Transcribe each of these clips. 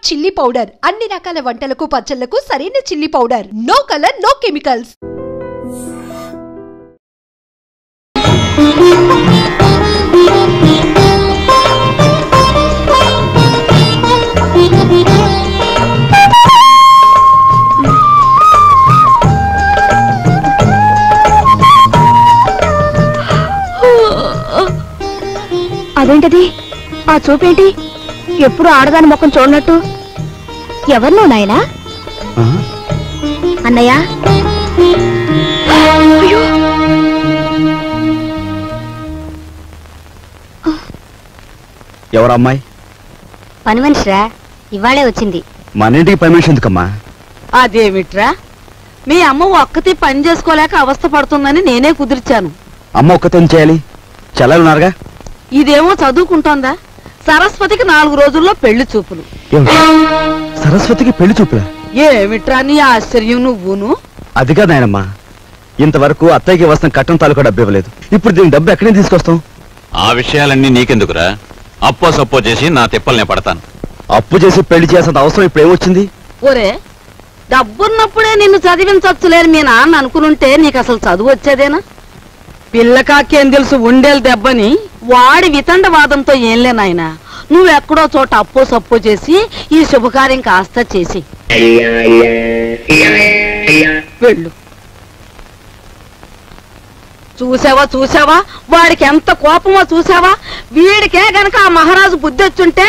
Chilli powder అన్ని రకాల వంటలకు పచ్చళ్లకు సరైన chilli powder. No colour no chemicals. అదేంటది? ఆ చూపేంటి? ఎప్పుడు ఆడదాని ముఖం చూడనట్టు. ఎవరు నువ్వు నాయనా? అన్నయ్య. ఎవరమ్మాయి? పని మనిషిరా, ఇవాళే వచ్చింది. మన ఇంటికి పని మనిషి ఎందుకమ్మా? అదేమిట్రా, మీ అమ్మ ఒక్కతి పని చేసుకోలేక అవస్థ పడుతుందని నేనే కుదిర్చాను. అమ్మ ఒక్కతే చేయాలి, చెల్లెలున్నారుగా. ఇదేమో చదువుకుంటోందా? సరస్వతికి 4 రోజుల్లో పెళ్లి చూపులు. సరస్వతికి పెళ్లి చూపులా? ఏమిట్రా నీ ఆశ్చర్యం నువ్వును? అది కాదు నాయనమ్మా, ఇంతవరకు అత్తయ్యకి వస్తున్న కట్టం తాలూకా డబ్బు ఇవ్వలేదు. ఇప్పుడు దీని డబ్బు ఎక్కడి నుంచి తీసుకొస్తాం? ఆ విషయాలన్నీ నీకెందుకురా? అప్పో సప్పో చేసి నా తిప్పల్నే పడతాను. అప్పు చేసి పెళ్లి చేసేంత అవసరం ఇప్పుడు ఏమొచ్చింది? ఒరే, డబ్బున్నప్పుడే నిన్ను చదివించొచ్చులేని మీ నాన్న అనుకునుంటే నీకు అసలు చదువు వచ్చేదేనా? పిల్లకాకేం తెలుసు ఉండేలు దెబ్బని వాడి వితండవాదంతో ఏంలే నాయనా. నువ్వెక్కడో చోట అప్పో సప్పో చేసి ఈ శుభకార్యం కాస్త చేసి వెళ్ళు. చూసావా వాడికి ఎంత కోపమో చూసావా? వీడికే గనక ఆ మహారాజు బుద్ధి వచ్చుంటే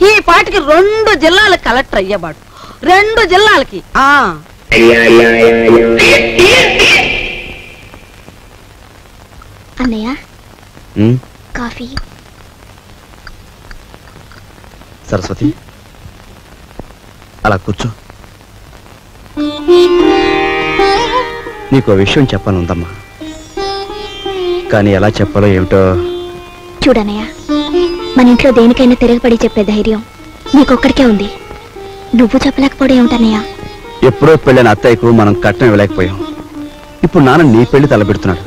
ఈ పాటికి 2 జిల్లాలకు కలెక్టర్ అయ్యేవాడు. 2 జిల్లాలకి. అన్నయ్య, కాఫీ. సరస్వతి, అలా కూర్చో. నీకో విషయం చెప్పానుందమ్మా, కానీ ఎలా చెప్పాలో ఏమిటో. చూడన్నయ్య, మన ఇంట్లో దేనికైనా తిరగబడి చెప్పే ధైర్యం నీకొక్కడికే ఉంది. నువ్వు చెప్పలేకపోవడం ఏమిటన్నయ్య? ఎప్పుడో పెళ్ళైన అత్తయ్యకు మనం కట్నం ఇవ్వలేకపోయాం. ఇప్పుడు నాన్న నీ పెళ్లి తలపెడుతున్నాడు.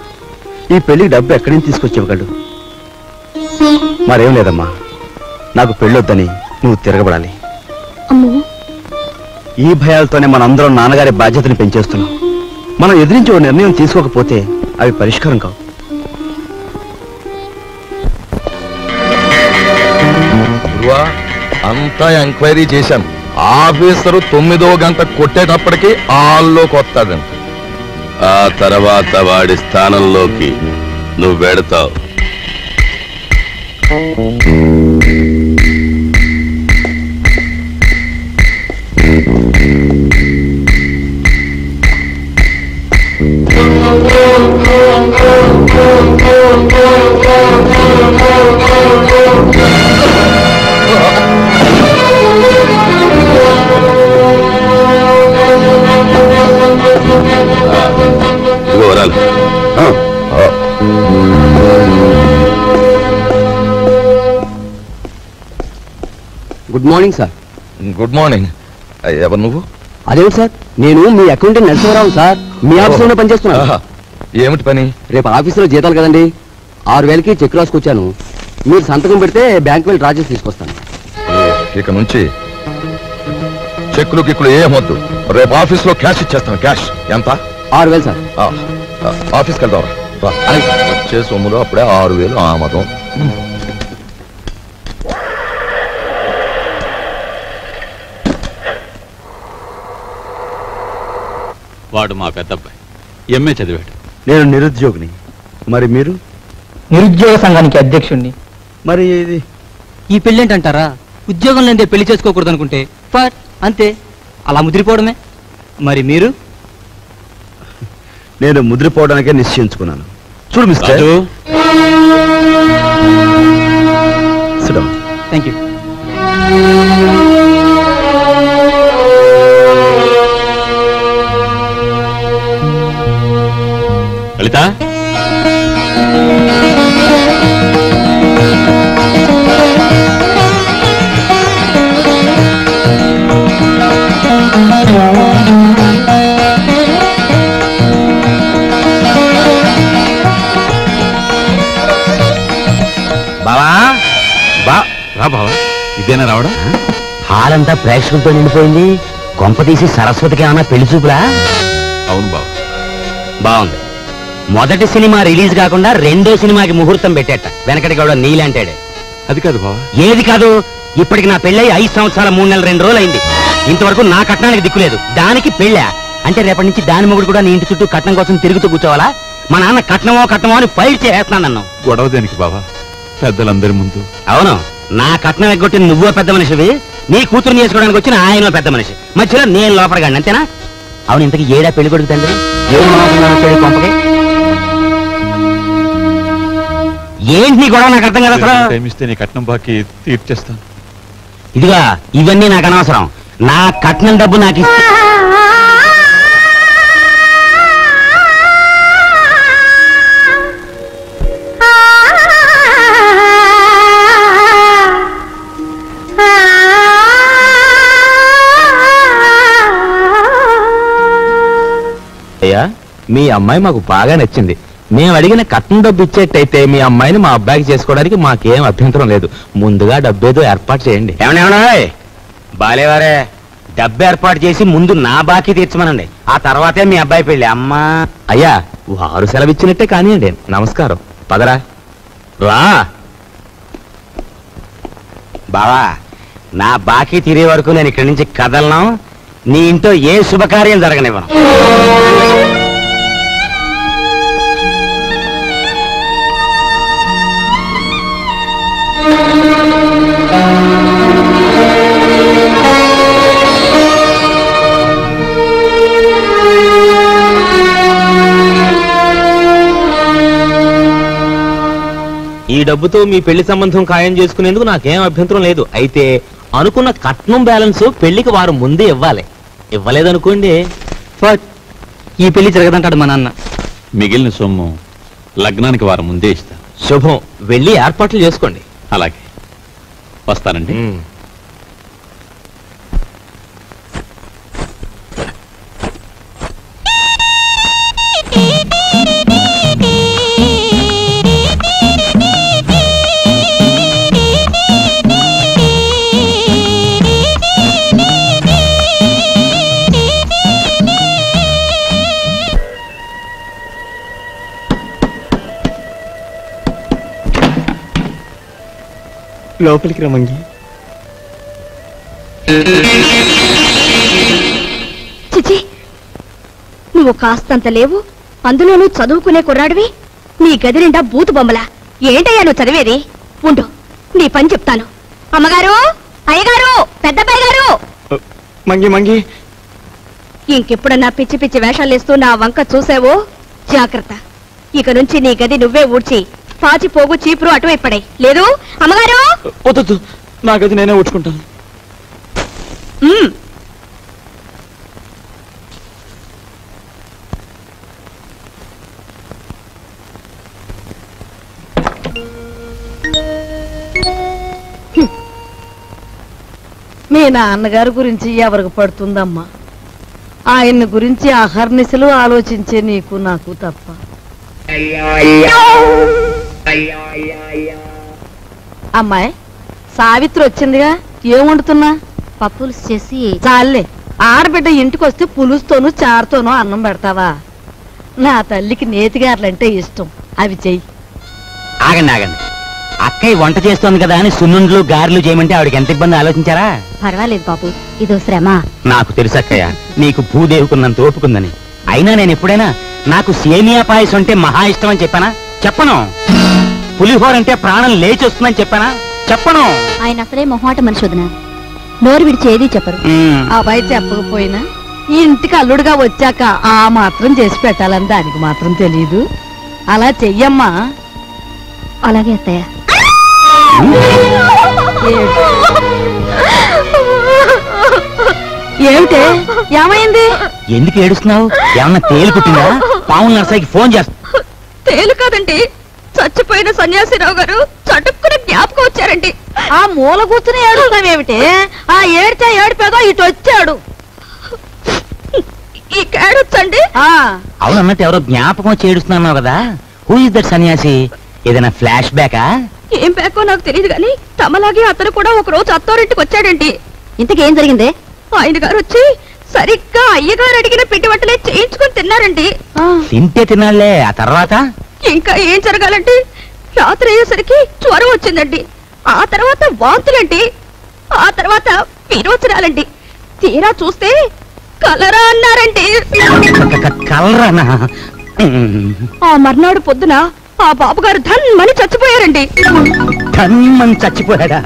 ఈ పెళ్లికి డబ్బు ఎక్కడి నుంచి తీసుకొచ్చి ఇవ్వగలడు? మరేం లేదమ్మా, నాకు పెళ్ళొద్దని నువ్వు తిరగబడాలి. ఈ భయాలతోనే మనందరం నాన్నగారి బాధ్యతని పెంచేస్తున్నాం. మనం ఎదిరించి ఓ నిర్ణయం తీసుకోకపోతే అవి పరిష్కారం కావు. అంతా ఎంక్వైరీ చేశాను. ఆఫీసరు 9వ గంట కొట్టేటప్పటికి హాల్లోకి వస్తాడంట. ఆ తర్వాత వాడి స్థానంలోకి నువ్వు వెడతావు. Good morning sir. Good morning. ఎవరు నువ్వు? అదేమిటి సార్, నేను మీ అకౌంటెంట్ నరసింహరావు సార్. మీ ఆఫీసులోనే పనిచేస్తున్నా. ఏమిటి పని? రేపు ఆఫీసులో జీతాలు కదండి, 6000కి చెక్ రాసుకొచ్చాను. మీరు సంతకం పెడితే బ్యాంక్ వెళ్ళి డ్రా చేసి తీసుకొస్తాను. ఇక నుంచి చెక్కులు గిక్కులు ఏమొద్దు. రేపు ఆఫీసులో క్యాష్ ఇచ్చేస్తాను. క్యాష్ ఎంత? 6000 సార్. ఆఫీస్కి వెళ్దాం. వచ్చే సొమ్ములో అప్పుడే 6000 ఆమదం. వాడు మా పెద్దబ్బాయి, ఎంఏ చదివాడు. నేను నిరుద్యోగిని. మరి మీరు? నిరుద్యోగ సంఘానికి అధ్యక్షుణ్ణి. మరి ఇది ఈ పెళ్ళేంటంటారా? ఉద్యోగం లేదే పెళ్లి చేసుకోకూడదు అనుకుంటే ఫర్ అంతే, అలా ముదిరిపోవడమే. మరి మీరు? నేను ముదిరిపోవడానికే నిశ్చయించుకున్నాను. చూడు మిస్టర్. Thank you. లలిత, బావా, రా బావా. ఇదేనా రావడం? హాల్ హాలంతా ప్రేక్షకులతో నిండిపోయింది. కొంప తీసి సరస్వతికి ఏమన్నా పెళ్లి చూపులా? అవును బావ. బాగుంది. మొదటి సినిమా రిలీజ్ కాకుండా రెండో సినిమాకి ముహూర్తం పెట్టేట వెనకటి గౌడ నీలంటాడే. అది కాదు బావ. ఏది కాదు? ఇప్పటికి నా పెళ్ళై 5 సంవత్సరాల 3 నెలలు 2 రోజులు అయింది. ఇంతవరకు నా కట్నానికి దిక్కులేదు. దానికి పెళ్ళా అంటే రేపటి నుంచి దాని మొగుడు కూడా నీ ఇంటి చుట్టూ కట్నం కోసం తిరుగుతూ కూర్చోవాలా? మా నాన్న కట్నమో అని ఫైట్ చేస్తున్నాను నన్ను. గొడవ దేనికి బావ? పెద్దలందరి ముందు. అవును, నా కట్నం ఎగ్గొట్టిన నువ్వో పెద్ద మనిషివి, నీ కూతురు చేసుకోవడానికి వచ్చిన ఆయన పెద్ద మనిషి, మధ్యలో నేను లోపడగాను అంతేనా? అవును, ఇంతకీ ఏడా పెళ్లి కొడుకు తండ్రి? కొంపకి ఏంటి నీ గొడవ? నాకు అర్థం కదా అసలు. టైం ఇస్తే నీ కట్నం బాకీ తీర్చేస్తాను. ఇదిగా ఇవన్నీ నాకు అనవసరం. నా కట్నం డబ్బు నాకు ఇస్తే మీ అమ్మాయి మాకు బాగా నచ్చింది. మేము అడిగిన కట్నం డబ్బు ఇచ్చేట్టయితే మీ అమ్మాయిని మా అబ్బాయికి చేసుకోవడానికి మాకేం అభ్యంతరం లేదు. ముందుగా డబ్బేదో ఏర్పాటు చేయండి. ఏమన్నా బాలేవారే, డబ్బు ఏర్పాటు చేసి ముందు నా బాకీ తీర్చమనండి, ఆ తర్వాతే మీ అబ్బాయి పెళ్లి. అమ్మా అయ్యా, వారు సెలవిచ్చినట్టే కానివ్వండి. నమస్కారం, పదరా. రా బావా, నా బాకీ తీరే వరకు నేను ఇక్కడి నుంచి కదలను. నీ ఇంట్లో ఏ శుభకార్యం జరగనివ్వను. ఈ డబ్బుతో మీ పెళ్లి సంబంధం ఖాయం చేసుకునేందుకు నాకేం అభ్యంతరం లేదు. అయితే అనుకున్న కట్నం బ్యాలెన్స్ పెళ్లికి వారు ముందే ఇవ్వాలి. ఇవ్వలేదనుకోండి, ఈ పెళ్లి జరగదంటాడు మా నాన్న. మిగిలిన సొమ్ము లగ్నానికి వారం ముందే ఇస్తా. శుభం. వెళ్ళి ఏర్పాట్లు చేసుకోండి. అలాగే, వస్తానండి. లోపలికి రమంగి. చిచి, నువ్వు కాస్తంత లేవు, అందులోనూ చదువుకునే కుర్రాడివి. నీ గది నిండా బూతు బొమ్మలా. ఏంటయ్యా నువ్వు చదివేది? ఉండు, నీ పని చెప్తాను. అమ్మగారు, అయ్యగారు, పెద్దబ్బాయి గారు. మంగి మంగి, ఇంకెప్పుడన్నా పిచ్చి పిచ్చి వేషాలేస్తూ నా వంక చూసావో జాగ్రత్త. ఇక నుంచి నీ గది నువ్వే ఊడ్చి పాచి పోగు చీపురు అటువైపు పడే. లేదు అమ్మగారు? వద్దు, నా గది నేనే ఊడ్చుకుంటాను. మీ నాన్నగారి గురించి ఎవరికి పడుతుందమ్మా? ఆయన్ని గురించి అహర్నిశలు ఆలోచించే నీకు నాకు తప్ప. అమ్మాయి సావిత్రి వచ్చిందిగా, ఏం వండుతున్నా? పప్పులు చేసి చాలే, ఆడబిడ్డ ఇంటికి వస్తే పులుస్తోనూ చారుతోనూ అన్నం పెడతావా? నా తల్లికి నేతిగారులంటే ఇష్టం, అవి చెయ్యి. ఆగండి ఆగండి, అక్కయ్య వంట చేస్తోంది కదా అని సున్నుండ్లు గారెలు చేయమంటే ఆవిడకి ఎంత ఇబ్బంది ఆలోచించారా? పర్వాలేదు బాబు, ఇదో శ్రమ. నాకు తెలుసు అక్కయ్య, నీకు భూదేవుకున్నంత ఓపుకుందని. అయినా నేను ఎప్పుడైనా నాకు సేమియా పాయసం అంటే మహా ఇష్టం అని చెప్పానా? చెప్పను. పులిహోర అంటే ప్రాణం లేచి వస్తుందని చెప్పానా? చెప్పను. ఆయన అసలే మొహాట మనిషి వదిన, నోరు విడిచి ఏదీ చెప్పరు. అబ్బాయి చెప్పకపోయినా ఈ ఇంటికి అల్లుడుగా వచ్చాక ఆ మాత్రం చేసి పెట్టాలని దానికి మాత్రం తెలీదు. అలా చెయ్యమ్మా. అలాగే అత్తయ్య. ఏమిటే, ఏమైంది? ఎందుకు ఏడుస్తున్నావు? ఏమన్నా తేలు కుట్టిందా? పావుల నర్సాయికి ఫోన్ చేస్తా. తేలు కాదండి, చచ్చిపోయిన సన్యాసిరావు గారు చటుక్కున జ్ఞాపకం వచ్చారండి. ఆ మూల కూర్చుని ఏడుస్తావేమిటి? ఆ ఏడ్చా ఏడిపోదో ఇటు వచ్చాడు. ఈ కేడొచ్చండి. అవునన్నట్టు ఎవరో జ్ఞాపకం వచ్చి ఏడుస్తున్నావు కదా, హూ ఇస్ దట్ సన్యాసి? ఏదైనా ఫ్లాష్ బ్యాకా? ఏం బ్యాకో నాకు తెలియదు గాని తమలాగే అతను కూడా ఒక రోజు అత్తారింటికి వచ్చాడండి. ఇంతకేం జరిగిందే? ఆయన గారు వచ్చి సరిగ్గా అయ్యగారు అడిగిన పిండి వంటలే చేయించుకొని తిన్నారండి. తింటే తినాలే, ఆ తర్వాత ఇంకా ఏం జరగాలండి? రాత్రి అయ్యేసరికి జ్వరం వచ్చిందండి, ఆ తర్వాత వాంతులండి, ఆ తర్వాత విరోచనాలండి, తీరా చూస్తే కలరా అన్నారండి. కలరానా? ఆ మర్నాడు పొద్దున ఆ బాబుగారు ధన్మని చచ్చిపోయారండి. ధన్మని చచ్చిపోయాడా?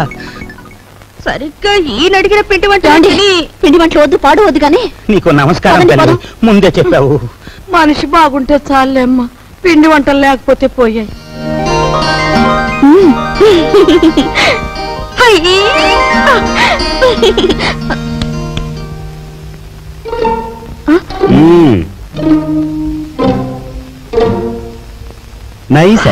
సరిగ్గా ఈయన అడిగిన పిండి వంటలు వద్దు, పాడు వద్దు కానీ నీకు నమస్కారం తల్లి, ముందే చెప్పావు. మనిషి బాగుంటే చాలేమ్మా, పిండి వంటలు లేకపోతే పోయాయి. నైస్.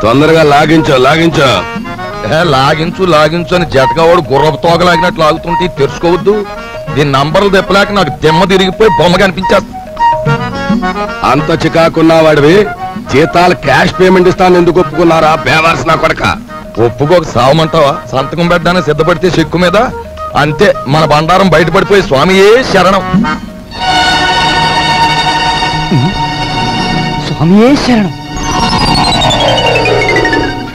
తొందరగా లాగించో లాగించు అని జతకావాడు గుర్రపు తోగలాగినట్లు లాగుతుంటే తెరుచుకోవద్దు. దీని నంబర్లు తెప్పలేక నాకు దెమ్మ తిరిగిపోయి బొమ్మ కనిపించేస్తా. అంత చికాకున్నా వాడివి జీతాలు క్యాష్ పేమెంట్ ఇస్తాను ఎందుకు ఒప్పుకున్నారా బేవర్స్ నా కొడక? ఒప్పుకోక సావమంటావా? సంతకం పెట్టడానికి సిద్ధపడితే చెక్కు మీద అంతే మన బండారం బయటపడిపోయి స్వామియే శరణం. స్వామియే శరణం.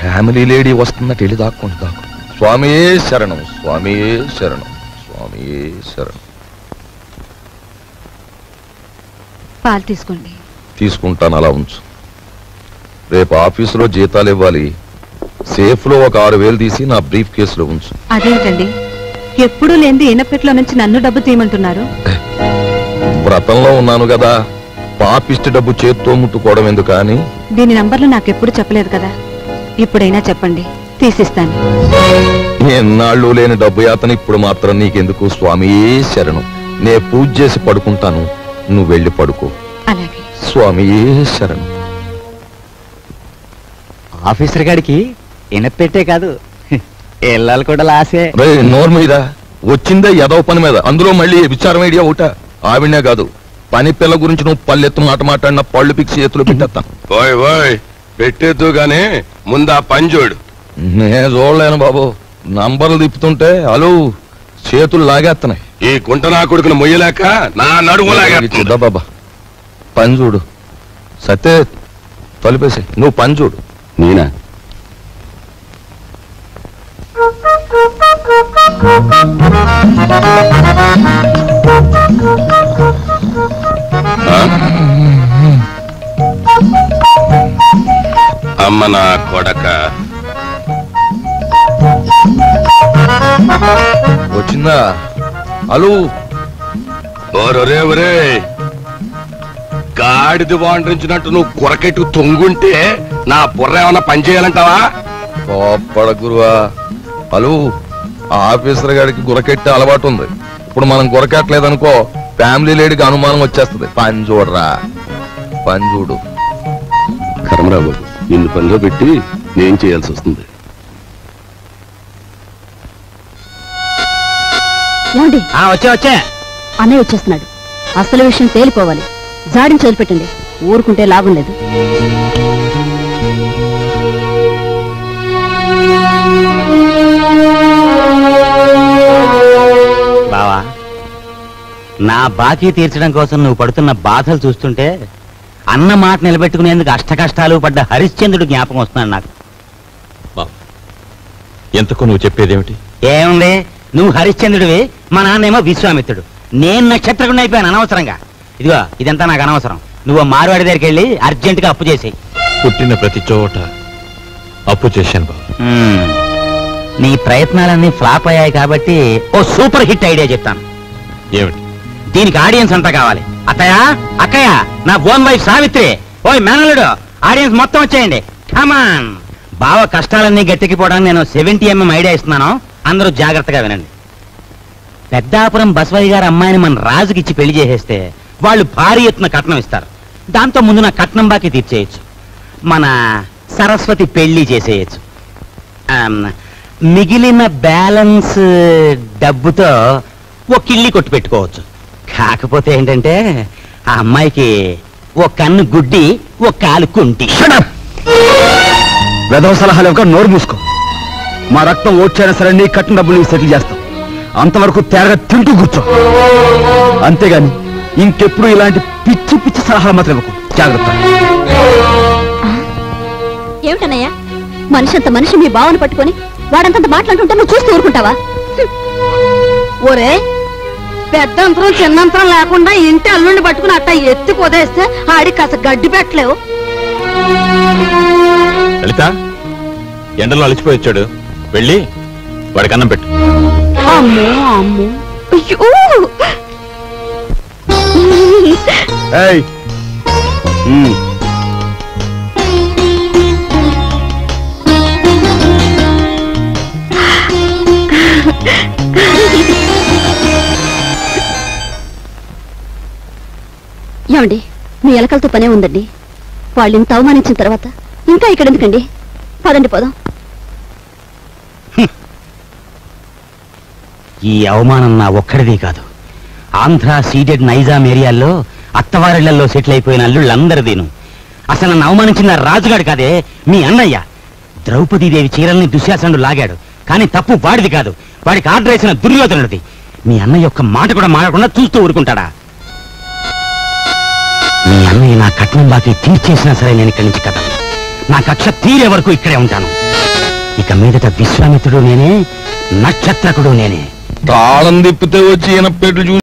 ఫ్యామిలీ లేడీ వస్తున్నట్టు వెళ్ళి దాక్కుంటా. స్వామియే శరణం, స్వామియే శరణం, స్వామియే శరణం. పాలు తీసుకోండి. తీసుకుంటాను, అలా ఉంచు. రేపు ఆఫీసులో జీతాలు ఇవ్వాలి. సేఫ్ లో ఒక 6,000 తీసి నా బ్రీఫ్ కేసులో ఉంచు. అదేంటండి ఎప్పుడూ లేని ఈనపెట్లో నుంచి నన్ను డబ్బు తీయమంటున్నారు? వ్రతంలో ఉన్నాను కదా, పాపిష్టి డబ్బు చేత్తో ముట్టుకోవడం ఎందుకు అని. దీని నంబర్లు నాకెప్పుడు చెప్పలేదు కదా, ఇప్పుడైనా చెప్పండి, తీసిస్తాను. ఎన్నాళ్ళు లేని డబ్బు యాతన ఇప్పుడు మాత్రం నీకెందుకు? స్వామియే శరణం. నే పూజ చేసి పడుకుంటాను, నువ్వు వెళ్ళి పడుకో. అలాగే. స్వామియే శరణం. ఆఫీసర్ గారికి ఇనపెట్టే కాదు, ఇళ్ళాలు కూడా లాసే. నోరు మీద వచ్చిందే ఎదవ పని మీద, అందులో మళ్ళీ విచారం ఐడియా ఒకట. ఆవిడనే కాదు, పని పిల్ల గురించి నువ్వు పల్లెత్తు మాట మాట్లాడిన పళ్ళు పిక్సి చేతులు పెట్టేస్తాను. పెట్టేద్దు గానీ ముందు ఆ పని చూడు. నేను చూడలేను బాబు, నంబర్లు తిప్పుతుంటే అలు చేతులు లాగేస్తున్నాయి. ఈ కుంట నా కొడుకును మొయ్యలేక నా నడుము లాగేస్తుందా బాబా. పని చూడు. సత్తే తలిపేసి నువ్వు పని చూడు. నేనా? అమ్మ నా కొడక వచ్చిందా? అలు ఒరే ఒరే, గాడిది వాండ్రించినట్టు నువ్వు కొరకెట్టు తొంగుంటే నా బుర్ర ఏమన్నా పని చేయాలంటావా? కోప్పడ గురువా. అలు ఆఫీసర్ గారికి గురకెట్టే అలవాటు ఉంది. ఇప్పుడు మనం గురకెట్టలేదనుకో ఫ్యామిలీ లేడీకి అనుమానం వచ్చేస్తుంది. పని చూడరా, పని చూడు. కర్మరావు, నిన్ను పనిలో పెట్టి నేను చేయాల్సి వస్తుంది. వచ్చా అన్నయ్య వచ్చేస్తున్నాడు. అసలు విషయం తేలిపోవాలి. జాడిని చదివిపెట్టండి, ఊరుకుంటే లాభం లేదు. బావా, నా బాకీ తీర్చడం కోసం నువ్వు పడుతున్న బాధలు చూస్తుంటే అన్న మాట నిలబెట్టుకునేందుకు అష్టకష్టాలు పడ్డ హరిశ్చంద్రుడు జ్ఞాపకం వస్తున్నాడు నాకు. ఎంతకు నువ్వు చెప్పేదేమిటి? ఏముంది, నువ్వు హరిశ్చంద్రుడివి, మా నాన్నేమో విశ్వామిత్రుడు. నేను నక్షత్రకుండా అయిపోయాను అనవసరంగా. ఇదిగో ఇదంతా నాకు అనవసరం. నువ్వు మార్వాడి దగ్గరికి వెళ్ళి అర్జెంటుగా అప్పు చేసేయి. పుట్టిన ప్రతి చోట అప్పు చేశాను బాబు. నీ ప్రయత్నాలన్నీ ఫ్లాప్ అయ్యాయి కాబట్టి ఓ సూపర్ హిట్ ఐడియా చెప్తాను. ఏమిటి? దీనికి ఆడియన్స్ అంతా కావాలి. అత్తయ్య, అక్కయ్య, నా బోన్ వైఫ్ సావిత్రి, ఓయ్ మేనల్లుడు, ఆడియన్స్ మొత్తం వచ్చేయండి. కమాన్. బావ కష్టాలన్నీ గట్టెక్కిపోవడానికి నేను 70mm ఐడియా ఇస్తున్నాను, అందరూ జాగ్రత్తగా వినండి. పెద్దాపురం బసవయ్య గారి అమ్మాయిని మన రాజుకిచ్చి పెళ్లి చేసేస్తే వాళ్ళు భారీ ఎత్తున కట్నం ఇస్తారు. దాంతో ముందు నా కట్నం బాకీ తీర్చేయచ్చు. మన సరస్వతి పెళ్లి చేసేయచ్చు. మిగిలిన బ్యాలెన్స్ డబ్బుతో ఒక ఇల్లి కొట్టు పెట్టుకోవచ్చు. కాకపోతే ఏంటంటే ఆ అమ్మాయికి ఒక కన్ను గుడ్డి ఒక కాలు కుంటి. వెధవ సలహాలు ఒక నోరు మూసుకో. మా రక్తం ఓడ్చైనా సరే నీ కట్టిన డబ్బులు నీకు సెటిల్ చేస్తాం. అంతవరకు తేరగా తింటూ కూర్చో. అంతేగాని ఇంకెప్పుడు ఇలాంటి పిచ్చి పిచ్చి సలహాలు మాత్రం ఇవ్వకు. జాగ్రత్త. ఏమిటన్నయ్యా మనిషి అంత మనిషి మీ బావను పట్టుకొని వాడంతంత మాట్లాడుతుంటే నువ్వు చూస్తూ ఊరుకుంటావా? ఒరే పెద్దంతరం చిన్నంతరం లేకుండా ఇంటి అల్లుండి పట్టుకుని అట్ట ఎత్తి పొదేస్తే ఆడికి కాస్త గడ్డి పెట్టలేవు. లలిత ఎండలో అలిచిపోయి వచ్చాడు, వెళ్ళి వాడికి అన్నం పెట్టు. అమ్మో అమ్మో అయ్యో ఏయ్, ఏమండి మీ ఎలకలతో పనే ఉందండి. వాళ్ళు ఇంత అవమానించిన తర్వాత ఇంకా ఇక్కడ ఎందుకండి? పదండి పోదాం. ఈ అవమానం నా ఒక్కడిది కాదు, ఆంధ్ర సీడెడ్ నైజాం ఏరియాల్లో అత్తవారిళ్లలో సెటిల్ అయిపోయిన అల్లుళ్ళందరిదీను. అసలు నన్ను అవమానించిన రాజుగాడు కాదే, మీ అన్నయ్య. ద్రౌపదీదేవి చీరల్ని దుశ్శాసనుడు లాగాడు, కానీ తప్పు వాడిది కాదు, వాడికి ఆర్డర్ వేసిన దుర్యోధనుడిది. మీ అన్నయ్య ఒక్క మాట కూడా మాడకుండా చూస్తూ ఊరుకుంటాడా? మీ అన్నయ్య నా కట్నం బాకీ తీర్చేసినా సరే నేను ఇక్కడి నుంచి కదలను. నా కక్ష తీరే వరకు ఇక్కడే ఉంటాను. ఇక మీదట విశ్వామిత్రుడు నేనే, నక్షత్రకుడు నేనే. తాళం తిప్పితే వచ్చి ఈయన పెట్లు